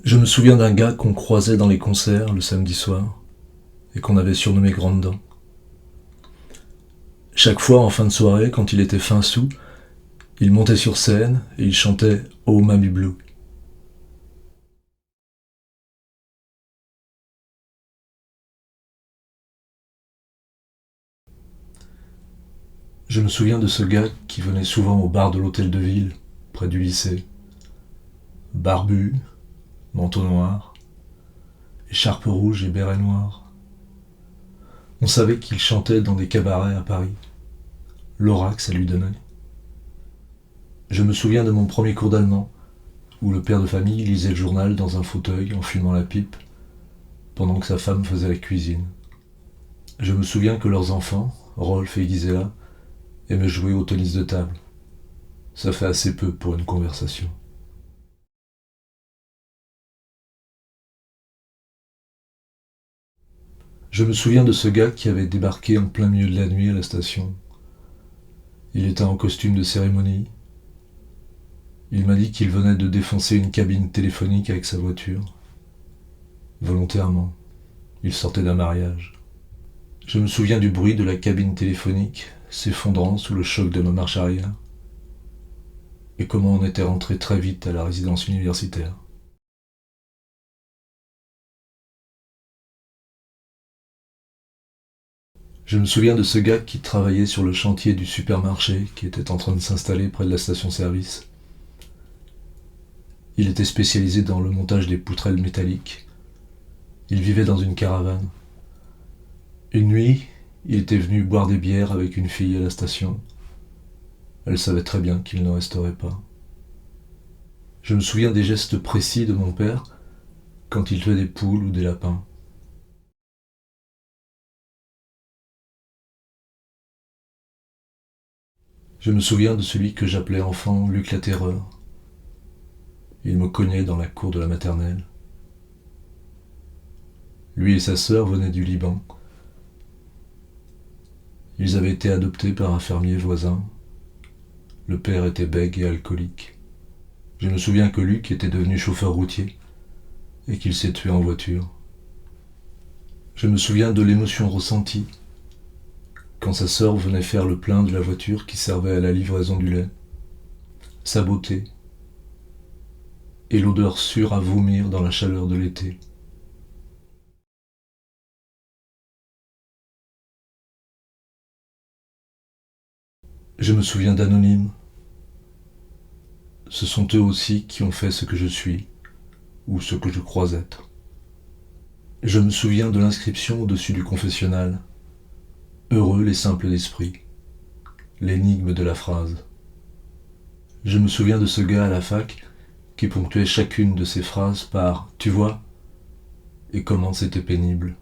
Je me souviens d'un gars qu'on croisait dans les concerts le samedi soir et qu'on avait surnommé Grande Dent. Chaque fois en fin de soirée, quand il était fin sous, il montait sur scène et il chantait Oh Mamie Blue. Je me souviens de ce gars qui venait souvent au bar de l'hôtel de ville, près du lycée. Barbu, manteau noir, écharpe rouge et béret noir. On savait qu'il chantait dans des cabarets à Paris. L'aura que ça lui donnait. Je me souviens de mon premier cours d'allemand, où le père de famille lisait le journal dans un fauteuil en fumant la pipe, pendant que sa femme faisait la cuisine. Je me souviens que leurs enfants, Rolf et Gisela, aimaient jouer au tennis de table. Ça fait assez peu pour une conversation. Je me souviens de ce gars qui avait débarqué en plein milieu de la nuit à la station. Il était en costume de cérémonie. Il m'a dit qu'il venait de défoncer une cabine téléphonique avec sa voiture. Volontairement. Il sortait d'un mariage. Je me souviens du bruit de la cabine téléphonique s'effondrant sous le choc de ma marche arrière. Et comment on était rentré très vite à la résidence universitaire. Je me souviens de ce gars qui travaillait sur le chantier du supermarché qui était en train de s'installer près de la station-service. Il était spécialisé dans le montage des poutrelles métalliques. Il vivait dans une caravane. Une nuit, il était venu boire des bières avec une fille à la station. Elle savait très bien qu'il ne resterait pas. Je me souviens des gestes précis de mon père quand il tuait des poules ou des lapins. Je me souviens de celui que j'appelais enfant Luc la Terreur. Il me cognait dans la cour de la maternelle. Lui et sa sœur venaient du Liban. Ils avaient été adoptés par un fermier voisin. Le père était bègue et alcoolique. Je me souviens que Luc était devenu chauffeur routier et qu'il s'est tué en voiture. Je me souviens de l'émotion ressentie quand sa sœur venait faire le plein de la voiture qui servait à la livraison du lait. Sa beauté et l'odeur sûre à vomir dans la chaleur de l'été. Je me souviens d'anonymes. Ce sont eux aussi qui ont fait ce que je suis, ou ce que je crois être. Je me souviens de l'inscription au-dessus du confessionnal. Heureux les simples d'esprit. L'énigme de la phrase. Je me souviens de ce gars à la fac qui ponctuait chacune de ses phrases par « tu vois » et comment c'était pénible.